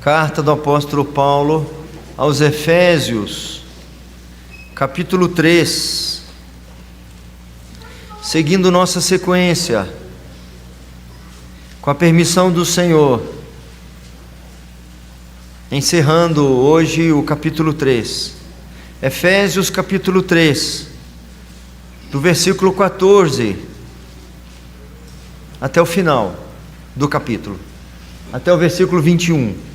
Carta do apóstolo Paulo aos Efésios, capítulo 3. Seguindo nossa sequência, com a permissão do Senhor, encerrando hoje o capítulo 3. Efésios capítulo 3, do versículo 14 até o final do capítulo, até o versículo 21.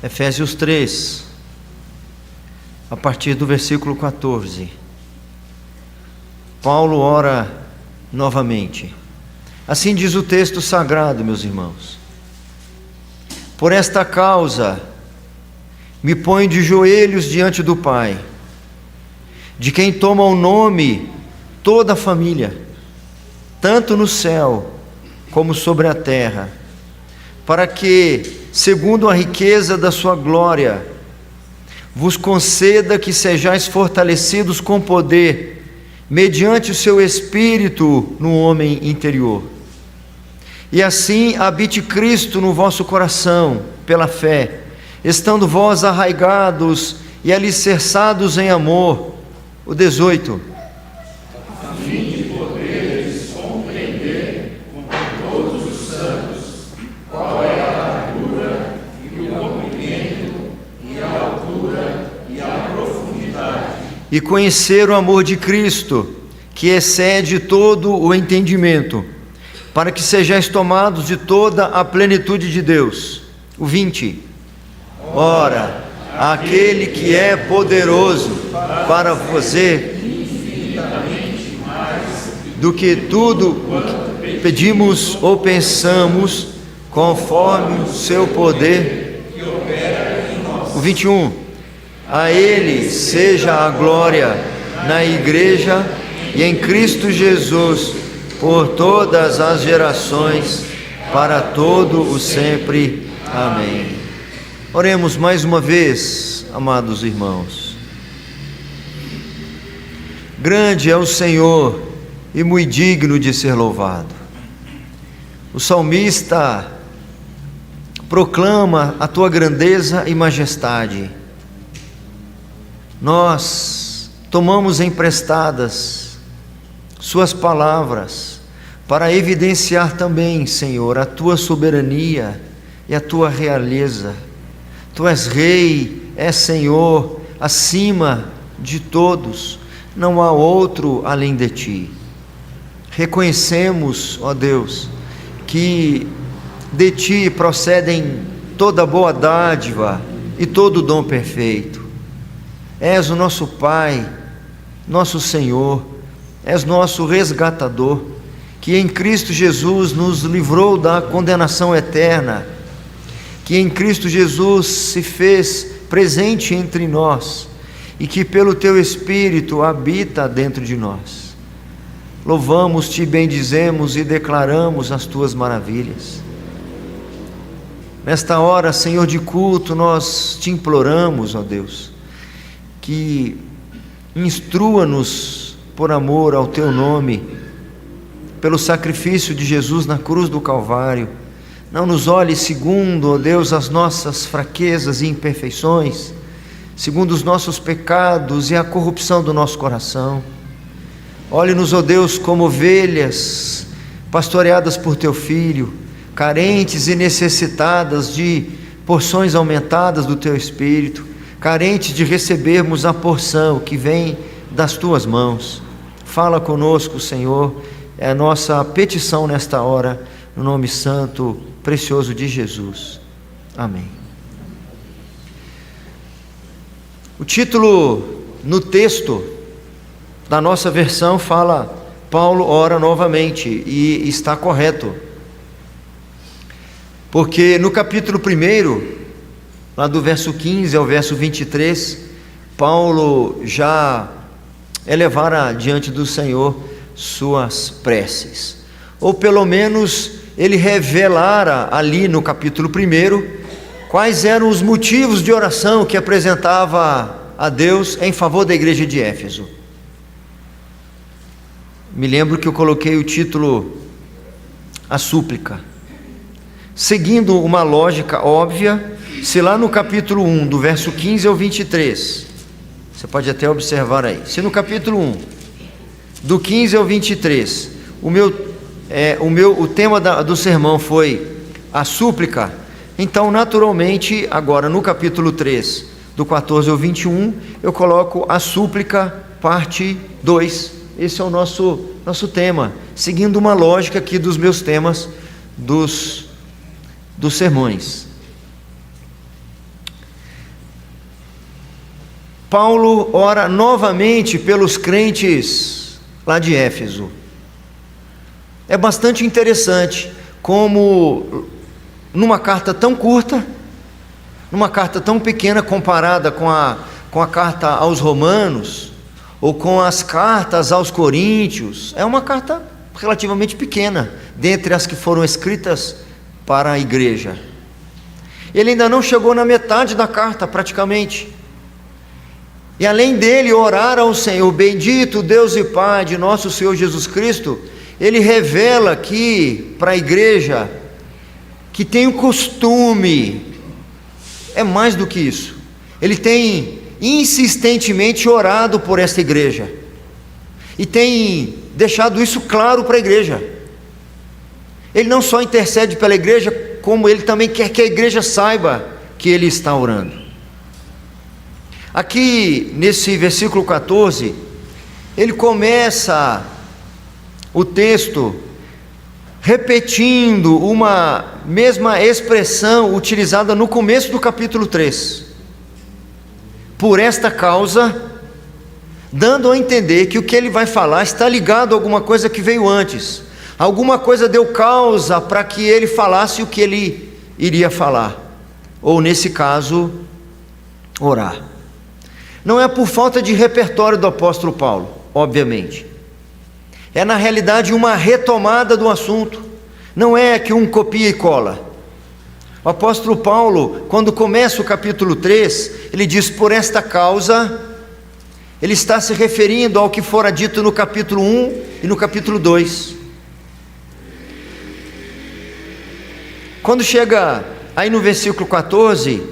Efésios 3, a partir do versículo 14. Paulo ora novamente. Assim diz o texto sagrado, meus irmãos: por esta causa me ponho de joelhos diante do Pai, de quem toma o nome toda a família, tanto no céu como sobre a terra, para que, segundo a riqueza da sua glória, vos conceda que sejais fortalecidos com poder, mediante o seu Espírito no homem interior. E assim habite Cristo no vosso coração, pela fé, estando vós arraigados e alicerçados em amor. O 18. A fim de poderes compreender com todos os santos qual é a largura e o comprimento e a altura e a profundidade, E conhecer o amor de Cristo, que excede todo o entendimento, para que sejais tomados de toda a plenitude de Deus. O 20. Ora, aquele que é poderoso para fazer infinitamente mais do que tudo o que pedimos ou pensamos, conforme o seu poder que opera em nós. O 21. A Ele seja a glória na Igreja e em Cristo Jesus, por todas as gerações, para todo o sempre. Amém. Oremos mais uma vez, amados irmãos. Grande é o Senhor e muito digno de ser louvado. O salmista proclama a tua grandeza e majestade. Nós tomamos emprestadas suas palavras para evidenciar também, Senhor, a tua soberania e a tua realeza. Tu és Rei, és Senhor, acima de todos, não há outro além de ti. Reconhecemos, ó Deus, que de ti procedem toda boa dádiva e todo dom perfeito. És o nosso Pai, nosso Senhor, és nosso resgatador, que em Cristo Jesus nos livrou da condenação eterna, que em Cristo Jesus se fez presente entre nós e que pelo teu Espírito habita dentro de nós. Louvamos-te, bendizemos e declaramos as tuas maravilhas. Nesta hora, Senhor de culto, nós te imploramos, ó Deus, que instrua-nos por amor ao teu nome, pelo sacrifício de Jesus na cruz do Calvário. Não nos olhe segundo, ó Deus, as nossas fraquezas e imperfeições, segundo os nossos pecados e a corrupção do nosso coração. Olhe-nos, ó Deus, como ovelhas pastoreadas por teu Filho, carentes e necessitadas de porções aumentadas do teu Espírito, carentes de recebermos a porção que vem das tuas mãos. Fala conosco, Senhor, é a nossa petição nesta hora, no nome santo, precioso de Jesus. Amém. O título no texto da nossa versão fala: Paulo ora novamente, e está correto, porque no capítulo 1, lá do verso 15 ao verso 23, Paulo já elevara diante do Senhor suas preces, ou pelo menos ele revelara ali no capítulo 1 quais eram os motivos de oração que apresentava a Deus em favor da igreja de Éfeso. me lembro que eu coloquei o título A Súplica, seguindo uma lógica óbvia. Se lá no capítulo 1, do verso 15 ao 23, você pode até observar aí, se no capítulo 1, do 15 ao 23, o tema do sermão foi a súplica, então naturalmente agora no capítulo 3, do 14 ao 21, eu coloco a súplica parte 2. Esse é o nosso tema, seguindo uma lógica aqui dos meus temas dos sermões. Paulo ora novamente pelos crentes lá de Éfeso. É bastante interessante como numa carta tão curta, numa carta tão pequena comparada com a carta aos Romanos, ou com as cartas aos Coríntios, é uma carta relativamente pequena, dentre as que foram escritas para a igreja. Ele ainda não chegou na metade da carta, praticamente. E além dele orar ao Senhor, bendito Deus e Pai de nosso Senhor Jesus Cristo, ele revela aqui para a igreja que tem o costume, é mais do que isso, ele tem insistentemente orado por esta igreja, e tem deixado isso claro para a igreja. Ele não só intercede pela igreja, como ele também quer que a igreja saiba que ele está orando. Aqui nesse versículo 14, ele começa o texto repetindo uma mesma expressão utilizada no começo do capítulo 3. Por esta causa, dando a entender que o que ele vai falar está ligado a alguma coisa que veio antes. Alguma coisa deu causa para que ele falasse o que ele iria falar, ou nesse caso, orar. Não é por falta de repertório do apóstolo Paulo, obviamente. É na realidade uma retomada do assunto. Não é que um copia e cola. O apóstolo Paulo, quando começa o capítulo 3, ele diz: por esta causa, ele está se referindo ao que fora dito no capítulo 1 e no capítulo 2. Quando chega aí no versículo 14,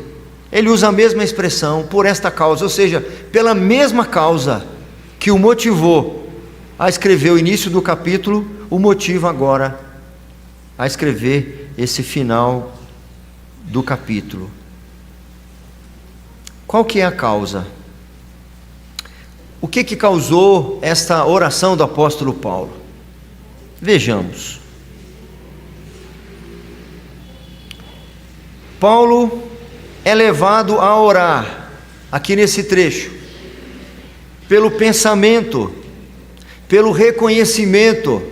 ele usa a mesma expressão, por esta causa, ou seja, pela mesma causa que o motivou a escrever o início do capítulo, o motiva agora a escrever esse final do capítulo. Qual que é a causa? O que causou esta oração do apóstolo Paulo? Vejamos. Paulo é levado a orar, aqui nesse trecho, pelo pensamento, pelo reconhecimento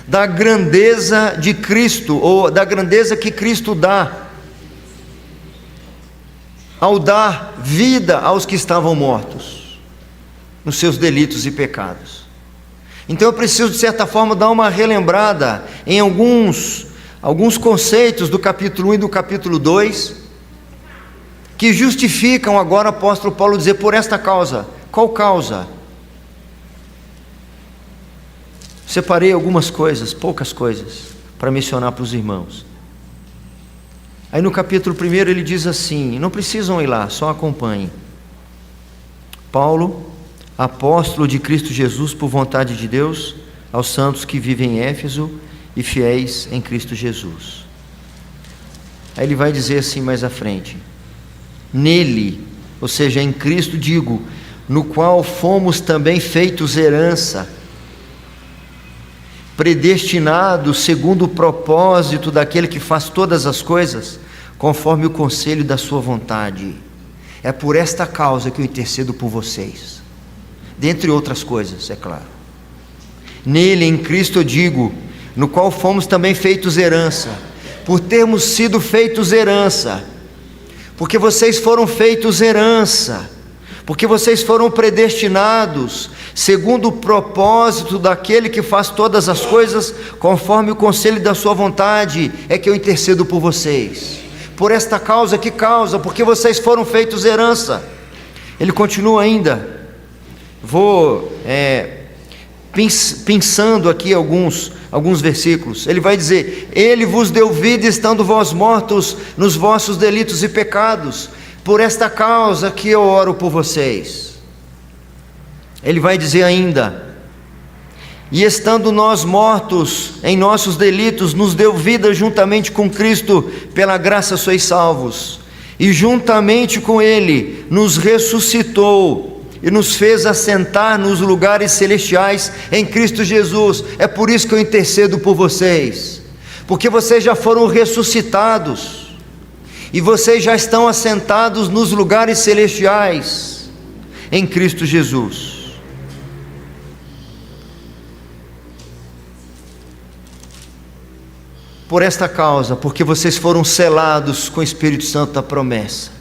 da grandeza de Cristo, ou da grandeza que Cristo dá, ao dar vida aos que estavam mortos, nos seus delitos e pecados. Então eu preciso, de certa forma, dar uma relembrada em alguns conceitos do capítulo 1 e do capítulo 2, que justificam agora o apóstolo Paulo dizer por esta causa. Qual causa? Separei algumas coisas, poucas coisas, para mencionar para os irmãos. Aí no capítulo 1 ele diz assim, não precisam ir lá, só acompanhem. Paulo, apóstolo de Cristo Jesus por vontade de Deus, aos santos que vivem em Éfeso e fiéis em Cristo Jesus. Aí ele vai dizer assim mais à frente: nele, ou seja, em Cristo digo, no qual fomos também feitos herança, predestinados segundo o propósito daquele que faz todas as coisas, conforme o conselho da sua vontade. É por esta causa que eu intercedo por vocês, dentre outras coisas, é claro. Nele, em Cristo eu digo, no qual fomos também feitos herança, por termos sido feitos herança, porque vocês foram feitos herança, porque vocês foram predestinados, segundo o propósito daquele que faz todas as coisas, conforme o conselho da sua vontade, é que eu intercedo por vocês. Por esta causa, que causa? Porque vocês foram feitos herança. Ele continua ainda, vou pensando aqui alguns versículos. Ele vai dizer: Ele vos deu vida estando vós mortos nos vossos delitos e pecados, por esta causa que eu oro por vocês. Ele vai dizer ainda: e estando nós mortos em nossos delitos, nos deu vida juntamente com Cristo, pela graça sois salvos, e juntamente com Ele nos ressuscitou e nos fez assentar nos lugares celestiais em Cristo Jesus. É por isso que eu intercedo por vocês, porque vocês já foram ressuscitados, e vocês já estão assentados nos lugares celestiais em Cristo Jesus. Por esta causa, porque vocês foram selados com o Espírito Santo da promessa,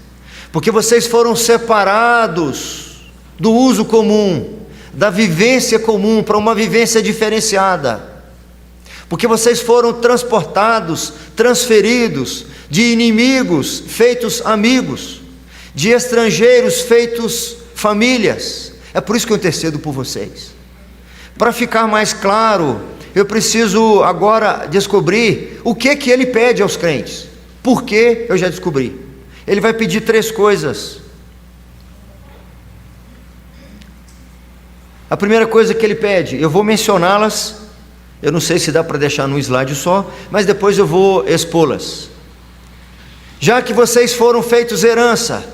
porque vocês foram separados do uso comum, da vivência comum, para uma vivência diferenciada, porque vocês foram transportados, transferidos, de inimigos feitos amigos, de estrangeiros feitos famílias. É por isso que eu intercedo por vocês. Para ficar mais claro, eu preciso agora descobrir o que ele pede aos crentes. Por que eu já descobri. Ele vai pedir 3 coisas. A primeira coisa que ele pede, eu vou mencioná-las, eu não sei se dá para deixar num slide só, mas depois eu vou expô-las. Já que vocês foram feitos herança,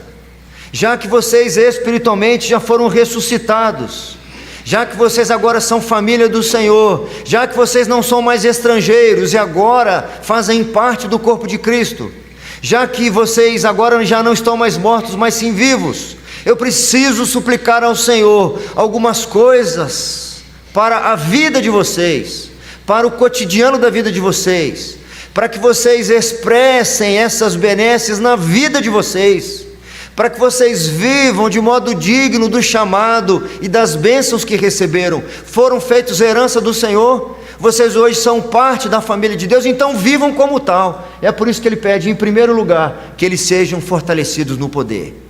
já que vocês espiritualmente já foram ressuscitados, já que vocês agora são família do Senhor, já que vocês não são mais estrangeiros e agora fazem parte do corpo de Cristo, já que vocês agora já não estão mais mortos, mas sim vivos, eu preciso suplicar ao Senhor algumas coisas para a vida de vocês, para o cotidiano da vida de vocês, para que vocês expressem essas benesses na vida de vocês, para que vocês vivam de modo digno do chamado e das bênçãos que receberam. Foram feitos herança do Senhor, vocês hoje são parte da família de Deus, então vivam como tal. É por isso que ele pede, em primeiro lugar, que eles sejam fortalecidos no poder.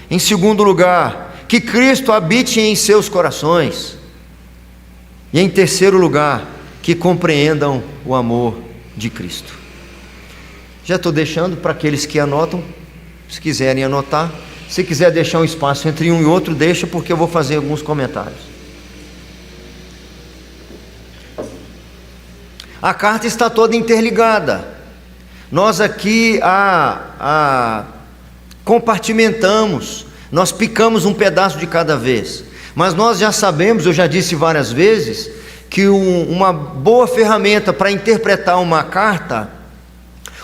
Em segundo lugar, que Cristo habite em seus corações. E em terceiro lugar, que compreendam o amor de Cristo. Já estou deixando para aqueles que anotam, se quiserem anotar. Se quiser deixar um espaço entre um e outro, deixa, porque eu vou fazer alguns comentários. A carta está toda interligada. Nós aqui compartimentamos, nós picamos um pedaço de cada vez. Mas nós já sabemos, eu já disse várias vezes, que uma boa ferramenta para interpretar uma carta,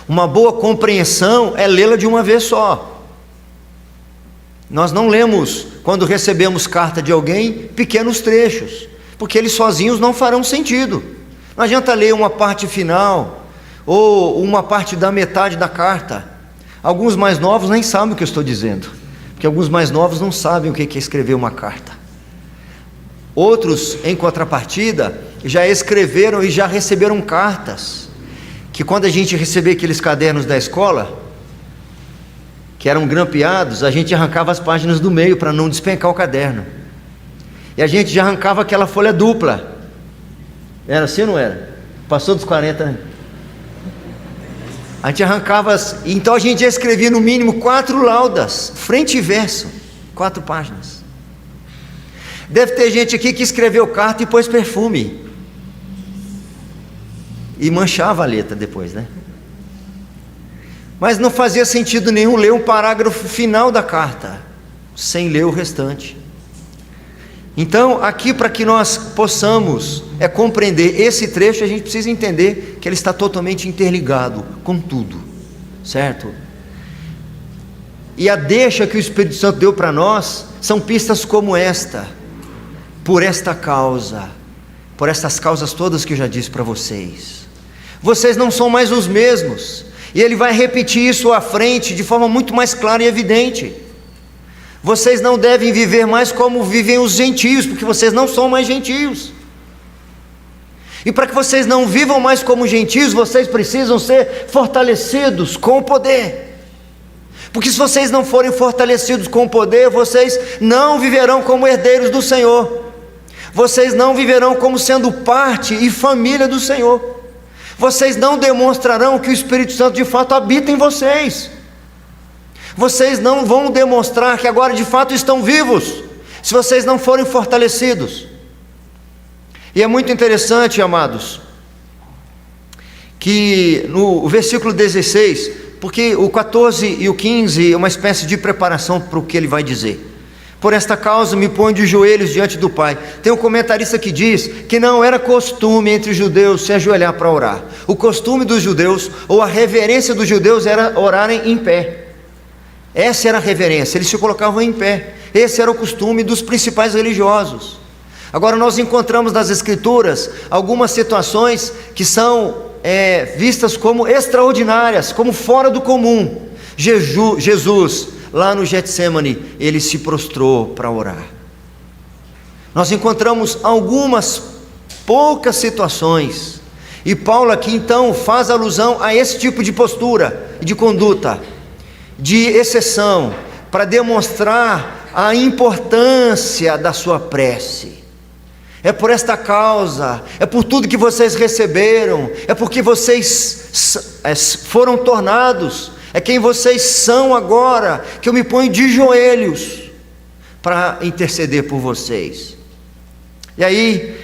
uma boa compreensão, é lê-la de uma vez só. Nós não lemos, quando recebemos carta de alguém, pequenos trechos, porque eles sozinhos não farão sentido. Não adianta ler uma parte final, ou uma parte da metade da carta. Alguns mais novos nem sabem o que eu estou dizendo, porque alguns mais novos não sabem o que é escrever uma carta. Outros, em contrapartida, já escreveram e já receberam cartas, que quando a gente recebia aqueles cadernos da escola, que eram grampeados, a gente arrancava as páginas do meio para não despencar o caderno, e a gente já arrancava aquela folha dupla. Era assim ou não era? Passou dos 40, né? A gente arrancava, então a gente já escrevia no mínimo 4 laudas, frente e verso, 4 páginas. Deve ter gente aqui que escreveu carta e pôs perfume, e manchava a letra depois, né? Mas não fazia sentido nenhum ler um parágrafo final da carta, sem ler o restante. Então, aqui, para que nós possamos compreender esse trecho, a gente precisa entender que ele está totalmente interligado com tudo, certo? E a deixa que o Espírito Santo deu para nós, são pistas como esta: por esta causa, por estas causas todas que eu já disse para vocês, vocês não são mais os mesmos, e ele vai repetir isso à frente, de forma muito mais clara e evidente. Vocês não devem viver mais como vivem os gentios, porque vocês não são mais gentios. E para que vocês não vivam mais como gentios, vocês precisam ser fortalecidos com o poder. Porque se vocês não forem fortalecidos com o poder, vocês não viverão como herdeiros do Senhor. Vocês não viverão como sendo parte e família do Senhor. Vocês não demonstrarão que o Espírito Santo de fato habita em vocês. Vocês não vão demonstrar que agora de fato estão vivos, se vocês não forem fortalecidos. E é muito interessante, amados, que no versículo 16, porque o 14 e o 15 é uma espécie de preparação para o que ele vai dizer. Por esta causa me ponho de joelhos diante do Pai. Tem um comentarista que diz que não era costume entre os judeus se ajoelhar para orar. O costume dos judeus, ou a reverência dos judeus, era orarem em pé. Essa era a reverência, eles se colocavam em pé. Esse era o costume dos principais religiosos. Agora nós encontramos nas Escrituras algumas situações que são vistas como extraordinárias, como fora do comum. Jesus, lá no Getsemane, ele se prostrou para orar. Nós encontramos algumas poucas situações, e Paulo aqui então faz alusão a esse tipo de postura e de conduta, de exceção, para demonstrar a importância da sua prece. É por esta causa, é por tudo que vocês receberam, é porque vocês foram tornados, é quem vocês são agora, que eu me ponho de joelhos para interceder por vocês. E aí,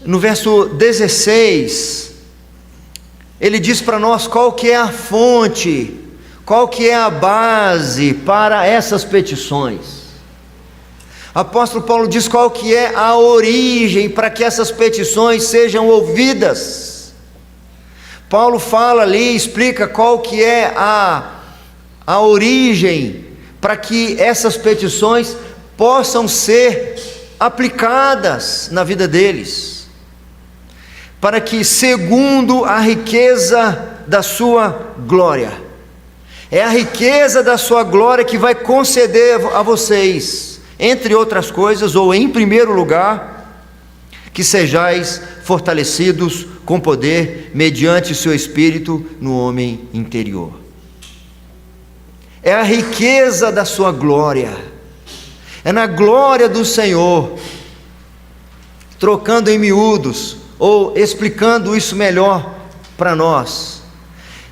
no verso 16, ele diz para nós qual que é a fonte, qual que é a base para essas petições. O apóstolo Paulo diz qual que é a origem para que essas petições sejam ouvidas. Paulo fala ali, explica qual que é a origem para que essas petições possam ser aplicadas na vida deles. Para que, segundo a riqueza da sua glória, é a riqueza da sua glória que vai conceder a vocês, entre outras coisas, ou em primeiro lugar, que sejais fortalecidos com poder, mediante o seu Espírito no homem interior. É a riqueza da sua glória, é na glória do Senhor, trocando em miúdos, ou explicando isso melhor para nós,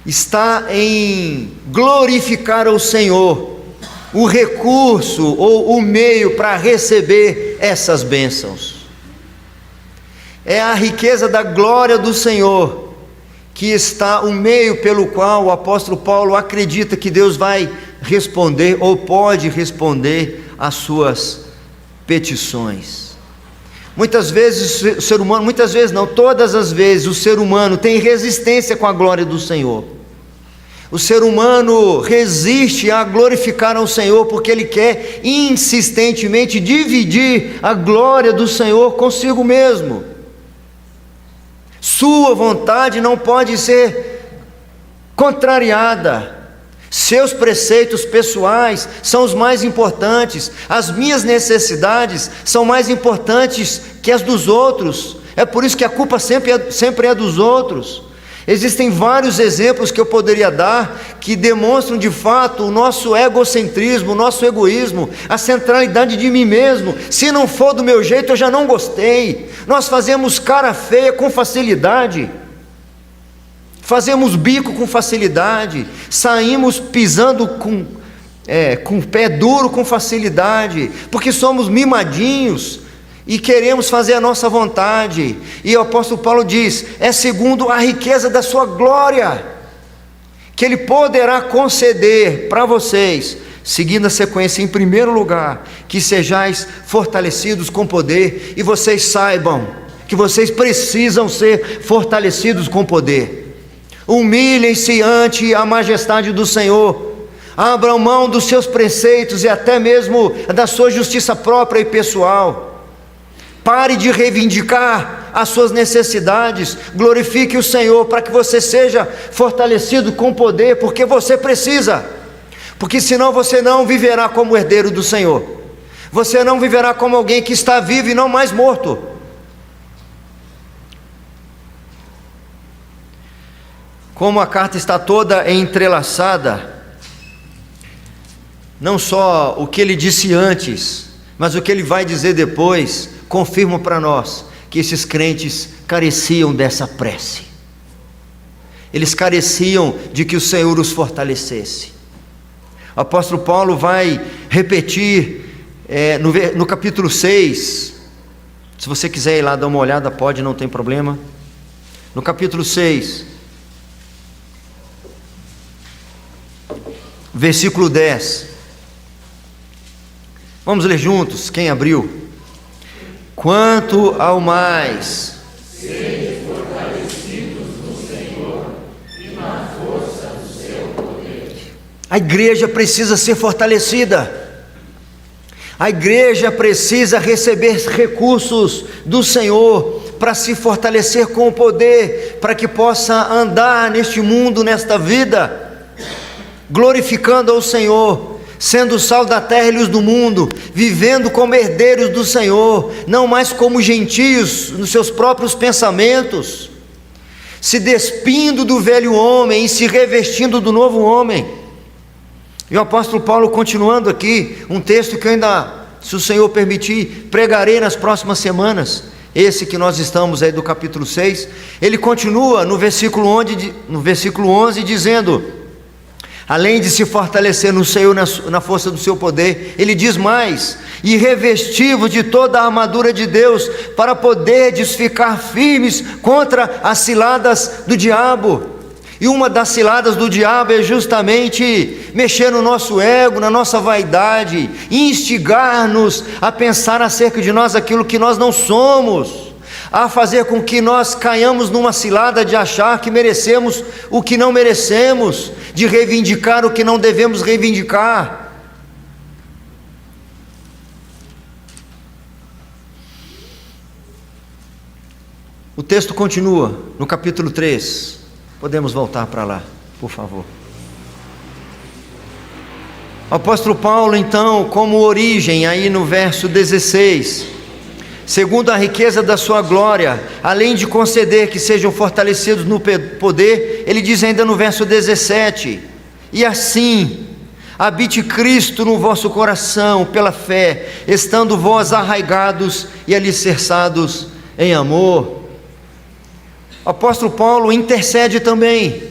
está em glorificar ao Senhor, o recurso ou o meio para receber essas bênçãos. É a riqueza da glória do Senhor que está o meio pelo qual o apóstolo Paulo acredita que Deus vai responder ou pode responder às suas petições. Muitas vezes o ser humano, muitas vezes não, todas as vezes o ser humano tem resistência com a glória do Senhor. O ser humano resiste a glorificar ao Senhor porque ele quer insistentemente dividir a glória do Senhor consigo mesmo. Sua vontade não pode ser contrariada. Seus preceitos pessoais são os mais importantes. As minhas necessidades são mais importantes que as dos outros. É por isso que a culpa sempre é dos outros. Existem vários exemplos que eu poderia dar que demonstram de fato o nosso egocentrismo, o nosso egoísmo, a centralidade de mim mesmo. Se não for do meu jeito, eu já não gostei. Nós fazemos cara feia com facilidade, fazemos bico com facilidade, saímos pisando com pé duro com facilidade, porque somos mimadinhos e queremos fazer a nossa vontade. E o apóstolo Paulo diz: é segundo a riqueza da sua glória que ele poderá conceder para vocês, seguindo a sequência, em primeiro lugar, que sejais fortalecidos com poder. E vocês saibam que vocês precisam ser fortalecidos com poder. Humilhem-se ante a majestade do Senhor, abram mão dos seus preceitos e até mesmo da sua justiça própria e pessoal. Pare de reivindicar as suas necessidades, glorifique o Senhor para que você seja fortalecido com poder, porque você precisa, porque senão você não viverá como herdeiro do Senhor, você não viverá como alguém que está vivo e não mais morto. Como a carta está toda entrelaçada, não só o que ele disse antes, mas o que ele vai dizer depois, confirmam para nós que esses crentes careciam dessa prece. Eles careciam de que o Senhor os fortalecesse. O apóstolo Paulo vai repetir no capítulo 6, se você quiser ir lá dar uma olhada, pode, não tem problema. No capítulo 6, versículo 10. Vamos ler juntos, quem abriu? Quanto ao mais, sede fortalecidos no Senhor e na força do seu poder. a igreja precisa ser fortalecida. A igreja precisa receber recursos do Senhor para se fortalecer com o poder, para que possa andar neste mundo, nesta vida, glorificando ao Senhor, sendo o sal da terra e luz do mundo, vivendo como herdeiros do Senhor, não mais como gentios nos seus próprios pensamentos, se despindo do velho homem e se revestindo do novo homem. E o apóstolo Paulo, continuando aqui, um texto que eu ainda, se o Senhor permitir, pregarei nas próximas semanas, esse que nós estamos aí do capítulo 6, ele continua no versículo 11 dizendo, além de se fortalecer no Senhor na força do seu poder, ele diz mais, e revesti-vos de toda a armadura de Deus, para poderdes ficar firmes contra as ciladas do diabo. E uma das ciladas do diabo é justamente mexer no nosso ego, na nossa vaidade, instigar-nos a pensar acerca de nós aquilo que nós não somos, a fazer com que nós caiamos numa cilada de achar que merecemos o que não merecemos, de reivindicar o que não devemos reivindicar. O texto continua no capítulo 3. Podemos voltar para lá, por favor. O apóstolo Paulo, então, como origem, aí no verso 16, segundo a riqueza da sua glória, além de conceder que sejam fortalecidos no poder, ele diz ainda no verso 17, e assim, habite Cristo no vosso coração, pela fé, estando vós arraigados e alicerçados em amor. O apóstolo Paulo intercede também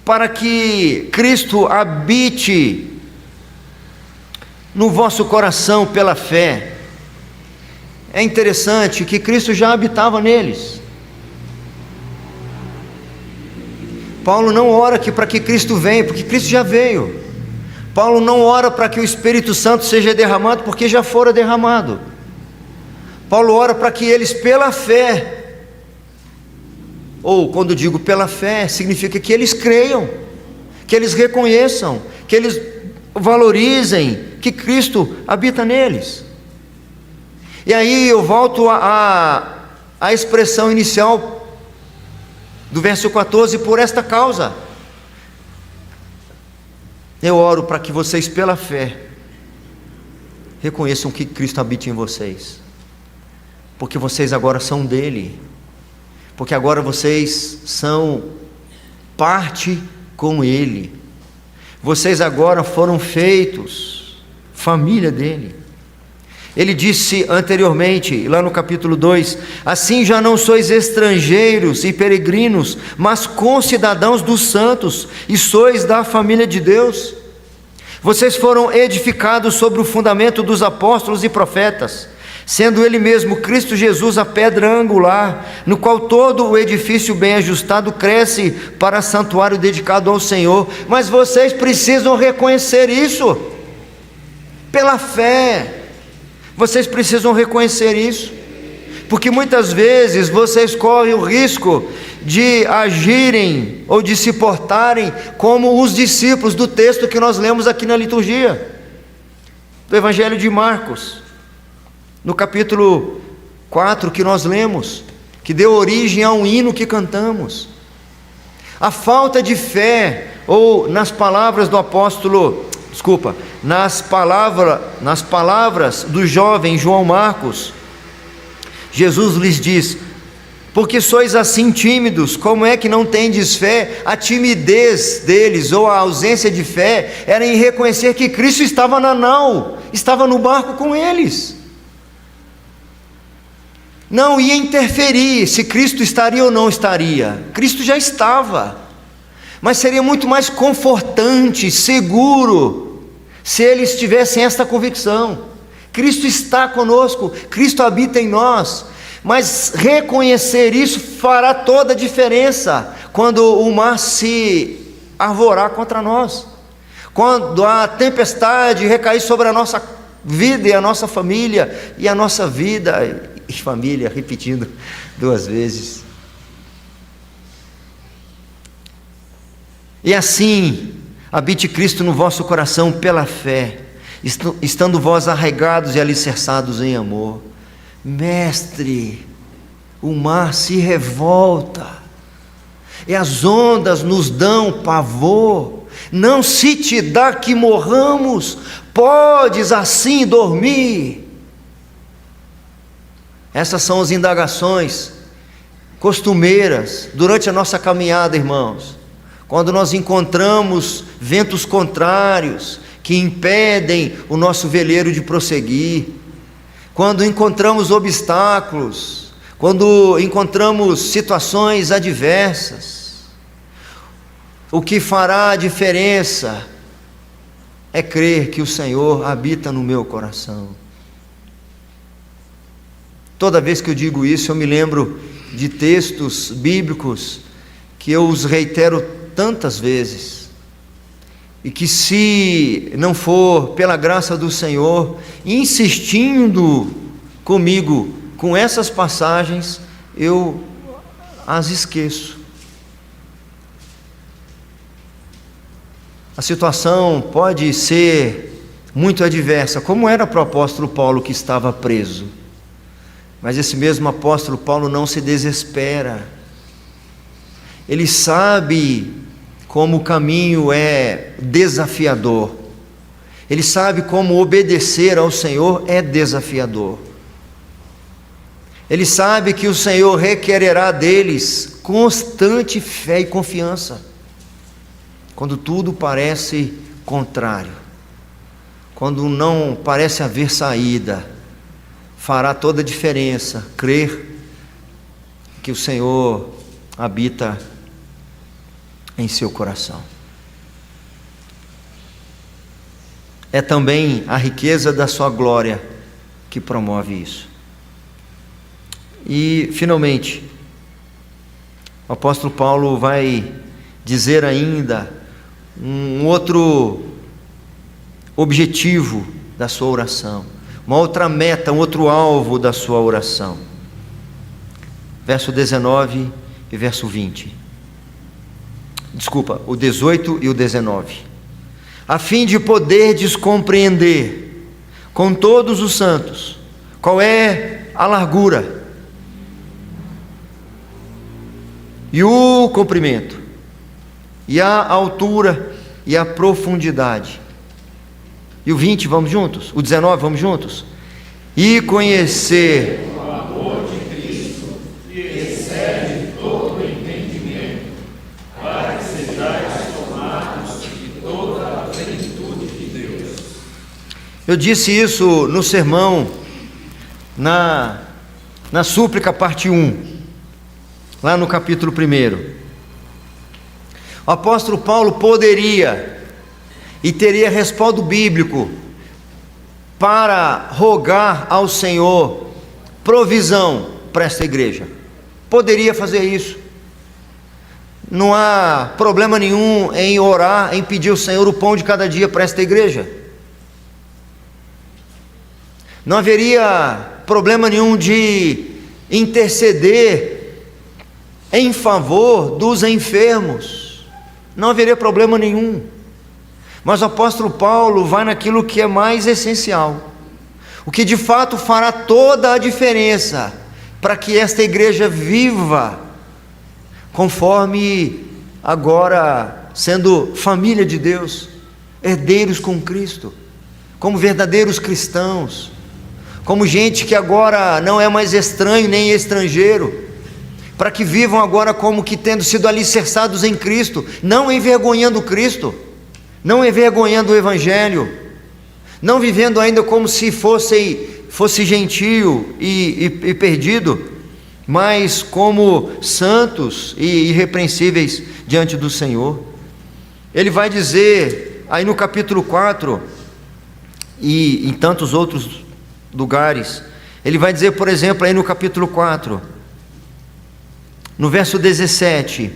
para que Cristo habite no vosso coração pela fé. É interessante que Cristo já habitava neles. Paulo não ora aqui para que Cristo venha, porque Cristo já veio. Paulo não ora para que o Espírito Santo seja derramado, porque já fora derramado. Paulo ora para que eles pela fé, ou quando digo pela fé, significa que eles creiam, que eles reconheçam, que eles valorizem que Cristo habita neles. E aí eu volto à expressão inicial do verso 14, por esta causa. Eu oro para que vocês pela fé reconheçam que Cristo habita em vocês, porque vocês agora são dele, porque agora vocês são parte com ele, vocês agora foram feitos família dele. Ele disse anteriormente, lá no capítulo 2, assim já não sois estrangeiros e peregrinos, mas concidadãos dos santos, e sois da família de Deus. Vocês foram edificados sobre o fundamento dos apóstolos e profetas, sendo ele mesmo Cristo Jesus a pedra angular, no qual todo o edifício bem ajustado cresce para santuário dedicado ao Senhor. Mas vocês precisam reconhecer isso, pela fé. Vocês precisam reconhecer isso, porque muitas vezes vocês correm o risco de agirem ou de se portarem como os discípulos do texto que nós lemos aqui na liturgia, do Evangelho de Marcos, no capítulo 4 que nós lemos, que deu origem a um hino que cantamos. A falta de fé, ou nas palavras do apóstolo, nas palavras do jovem João Marcos, Jesus lhes diz: porque sois assim tímidos, como é que não tendes fé? A timidez deles, ou a ausência de fé, era em reconhecer que Cristo estava na nau, estava no barco com eles. não ia interferir se Cristo estaria ou não estaria. Cristo já estava, mas seria muito mais confortante, seguro, se eles tivessem esta convicção: Cristo está conosco, Cristo habita em nós. Mas reconhecer isso fará toda a diferença quando o mar se arvorar contra nós, quando a tempestade recair sobre a nossa vida e a nossa família, e a nossa vida e família, repetindo 2 vezes. E assim, habite Cristo no vosso coração pela fé, estando vós arraigados e alicerçados em amor. Mestre, o mar se revolta, e as ondas nos dão pavor. Não se te dá que morramos, podes assim dormir. Essas são as indagações costumeiras durante a nossa caminhada, irmãos. Quando nós encontramos ventos contrários que impedem o nosso veleiro de prosseguir, quando encontramos obstáculos, quando encontramos situações adversas, o que fará a diferença é crer que o Senhor habita no meu coração. Toda vez que eu digo isso, eu me lembro de textos bíblicos que eu os reitero tantas vezes, e que, se não for pela graça do Senhor insistindo comigo com essas passagens, eu as esqueço. A situação pode ser muito adversa, como era para o apóstolo Paulo, que estava preso. Mas esse mesmo apóstolo Paulo não se desespera. Ele sabe como o caminho é desafiador. Ele sabe como obedecer ao Senhor é desafiador. Ele sabe que o Senhor requererá deles constante fé e confiança, quando tudo parece contrário, quando não parece haver saída. Fará toda a diferença crer que o Senhor habita em seu coração. É também a riqueza da sua glória que promove isso. E, finalmente, o apóstolo Paulo vai dizer ainda um outro objetivo da sua oração, uma outra meta, um outro alvo da sua oração. Verso 19 e verso 20. Desculpa, o 18 e o 19. A fim de poderdes compreender com todos os santos qual é a largura e o comprimento, e a altura e a profundidade. E o 20, vamos juntos? O 19, vamos juntos? E conhecer o amor de Cristo, que excede todo o entendimento, para que sejais tomados de toda a plenitude de Deus. Eu disse isso no sermão, na súplica parte 1, lá no capítulo 1. O apóstolo Paulo poderia e teria respaldo bíblico para rogar ao Senhor provisão para esta igreja. Poderia fazer isso. Não há problema nenhum em orar, em pedir ao Senhor o pão de cada dia para esta igreja. Não haveria problema nenhum de interceder em favor dos enfermos. Não haveria problema nenhum. Mas o apóstolo Paulo vai naquilo que é mais essencial, o que de fato fará toda a diferença para que esta igreja viva conforme agora sendo família de Deus, herdeiros com Cristo, como verdadeiros cristãos, como gente que agora não é mais estranho nem estrangeiro, para que vivam agora como que tendo sido alicerçados em Cristo, não envergonhando Cristo, não envergonhando o Evangelho, não vivendo ainda como se fossem fosse gentio e perdido, mas como santos e irrepreensíveis diante do Senhor. Ele vai dizer aí no capítulo 4 e em tantos outros lugares, ele vai dizer, por exemplo, aí no capítulo 4, no verso 17: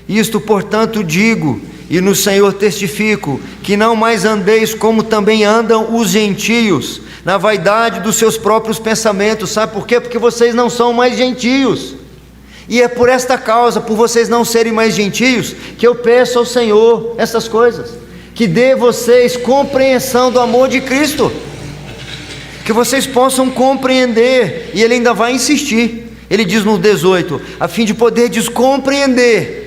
isto, portanto, digo, e no Senhor testifico, que não mais andeis como também andam os gentios, na vaidade dos seus próprios pensamentos. Sabe por quê? Porque vocês não são mais gentios, e é por esta causa, por vocês não serem mais gentios, que eu peço ao Senhor essas coisas, que dê vocês compreensão do amor de Cristo, que vocês possam compreender. E ele ainda vai insistir, ele diz no 18: a fim de poderdes compreender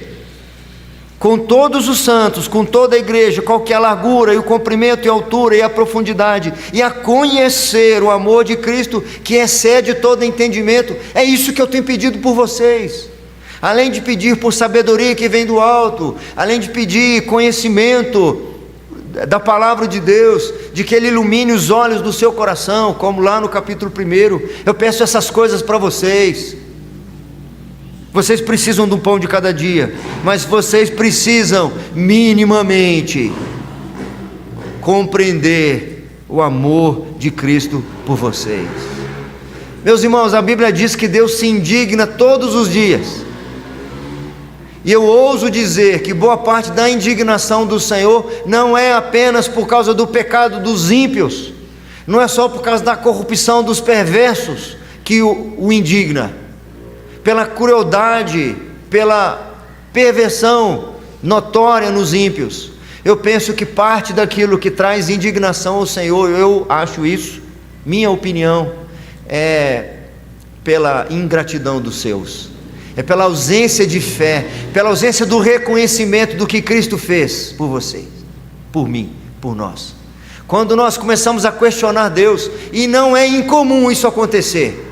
com todos os santos, com toda a igreja, qual que é a largura, e o comprimento, e a altura, e a profundidade, e a conhecer o amor de Cristo, que excede todo entendimento. É isso que eu tenho pedido por vocês, além de pedir por sabedoria que vem do alto, além de pedir conhecimento da palavra de Deus, de que Ele ilumine os olhos do seu coração, como lá no capítulo 1, eu peço essas coisas para vocês. Vocês precisam do pão de cada dia, mas vocês precisam minimamente compreender o amor de Cristo por vocês. Meus irmãos, a Bíblia diz que Deus se indigna todos os dias, e eu ouso dizer que boa parte da indignação do Senhor não é apenas por causa do pecado dos ímpios, não é só por causa da corrupção dos perversos que o indigna, pela crueldade, pela perversão notória nos ímpios. Eu penso que parte daquilo que traz indignação ao Senhor, eu acho isso, minha opinião, é pela ingratidão dos seus, é pela ausência de fé, pela ausência do reconhecimento do que Cristo fez por vocês, por mim, por nós. Quando nós começamos a questionar Deus, e não é incomum isso acontecer,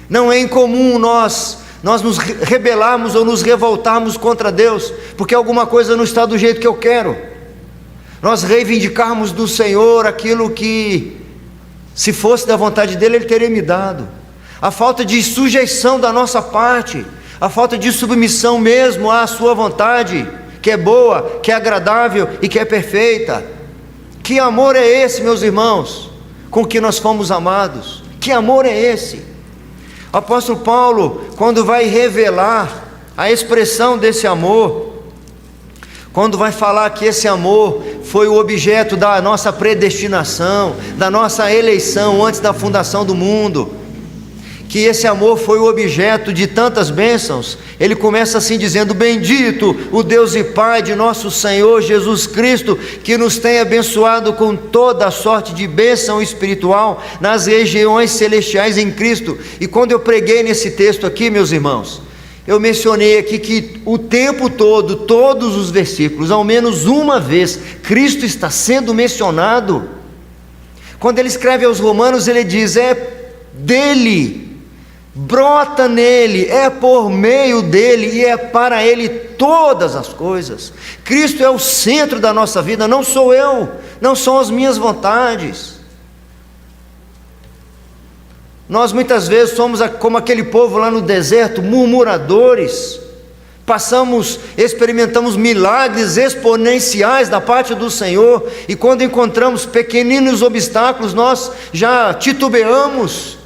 não é incomum nós nos rebelarmos ou nos revoltarmos contra Deus, porque alguma coisa não está do jeito que eu quero, nós reivindicarmos do Senhor aquilo que, se fosse da vontade dEle, Ele teria me dado. A falta de sujeição da nossa parte, a falta de submissão mesmo à sua vontade, que é boa, que é agradável e que é perfeita. Que amor é esse, meus irmãos, com que nós fomos amados? Que amor é esse? O apóstolo Paulo, quando vai revelar a expressão desse amor, quando vai falar que esse amor foi o objeto da nossa predestinação, da nossa eleição antes da fundação do mundo, que esse amor foi o objeto de tantas bênçãos, ele começa assim dizendo: bendito o Deus e Pai de nosso Senhor Jesus Cristo, que nos tem abençoado com toda a sorte de bênção espiritual nas regiões celestiais em Cristo. E quando eu preguei nesse texto aqui, meus irmãos, eu mencionei aqui que o tempo todo, todos os versículos, ao menos uma vez, Cristo está sendo mencionado. Quando ele escreve aos Romanos, ele diz: é dele, brota nele, é por meio dele e é para ele todas as coisas. Cristo é o centro da nossa vida, não sou eu, não são as minhas vontades. Nós muitas vezes somos como aquele povo lá no deserto, murmuradores. Experimentamos milagres exponenciais da parte do Senhor, e quando encontramos pequeninos obstáculos, nós já titubeamos,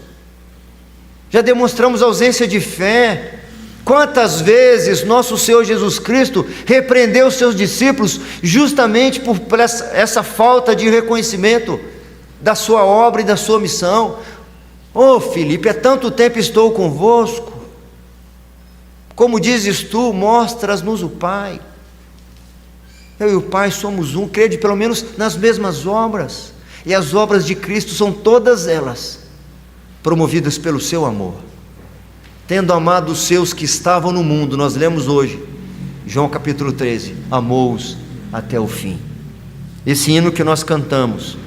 já demonstramos ausência de fé. Quantas vezes nosso Senhor Jesus Cristo repreendeu os seus discípulos justamente por essa falta de reconhecimento da sua obra e da sua missão. Oh Filipe, há tanto tempo estou convosco, como dizes tu, mostras-nos o Pai. Eu e o Pai somos um, crede pelo menos nas mesmas obras, e as obras de Cristo são todas elas promovidas pelo seu amor. Tendo amado os seus que estavam no mundo, nós lemos hoje, João capítulo 13, amou-os até o fim. Esse hino que nós cantamos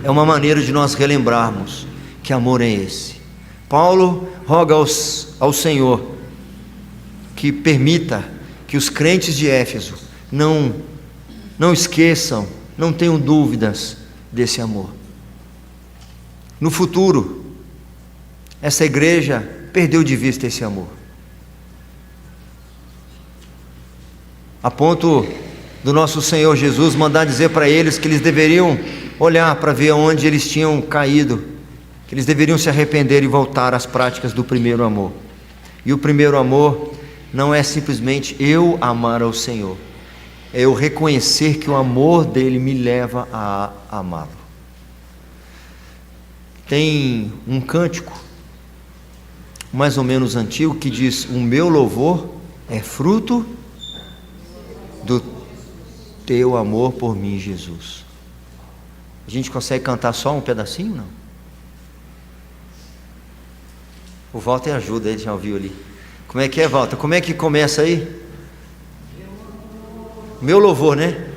é uma maneira de nós relembrarmos que amor é esse. Paulo roga ao Senhor que permita que os crentes de Éfeso não esqueçam, não tenham dúvidas desse amor. no futuro, essa igreja perdeu de vista esse amor, a ponto do nosso Senhor Jesus mandar dizer para eles que eles deveriam olhar para ver onde eles tinham caído, que eles deveriam se arrepender e voltar às práticas do primeiro amor. E o primeiro amor não é simplesmente eu amar ao Senhor, é eu reconhecer que o amor dele me leva a amá-lo. Tem um cântico mais ou menos antigo que diz: o meu louvor é fruto do teu amor por mim, Jesus. A gente consegue cantar só um pedacinho, não? O Walter ajuda, ele já ouviu ali. Como é que é, Walter? Como é que começa aí? Meu louvor, né?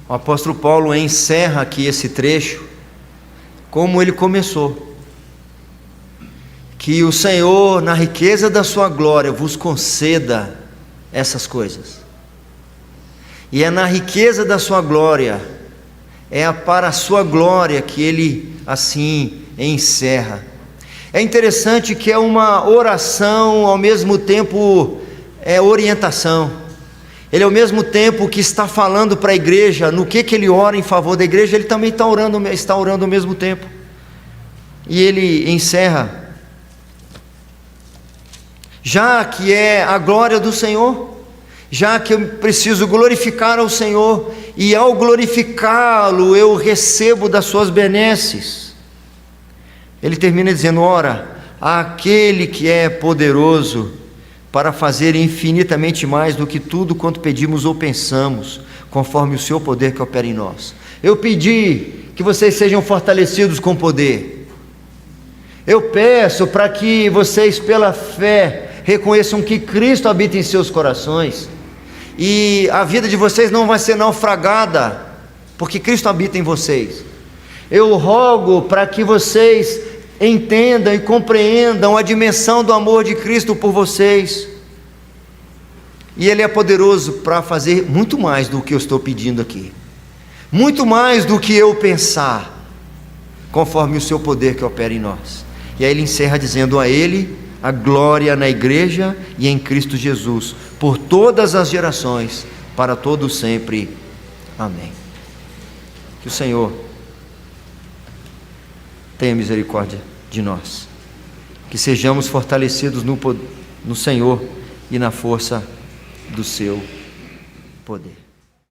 O apóstolo Paulo encerra aqui esse trecho como ele começou: que o Senhor, na riqueza da sua glória, vos conceda essas coisas. E é na riqueza da sua glória, para a sua glória que ele assim encerra. É interessante que é uma oração, ao mesmo tempo é orientação. Ele ao mesmo tempo que está falando para a igreja, no que ele ora em favor da igreja, ele também está orando ao mesmo tempo. E ele encerra: já que é a glória do Senhor, já que eu preciso glorificar ao Senhor, e ao glorificá-lo eu recebo das suas benesses. Ele termina dizendo: ora, aquele que é poderoso para fazer infinitamente mais do que tudo quanto pedimos ou pensamos, conforme o seu poder que opera em nós. Eu pedi que vocês sejam fortalecidos com poder. Eu peço para que vocês, pela fé, reconheçam que Cristo habita em seus corações, e a vida de vocês não vai ser naufragada, porque Cristo habita em vocês. Eu rogo para que vocês entendam e compreendam a dimensão do amor de Cristo por vocês, e Ele é poderoso para fazer muito mais do que eu estou pedindo aqui, muito mais do que eu pensar, conforme o seu poder que opera em nós. E aí ele encerra dizendo: a Ele a glória na igreja e em Cristo Jesus, por todas as gerações, para todos sempre. Amém. Que o Senhor tenha misericórdia de nós, que sejamos fortalecidos no Senhor e na força do seu poder.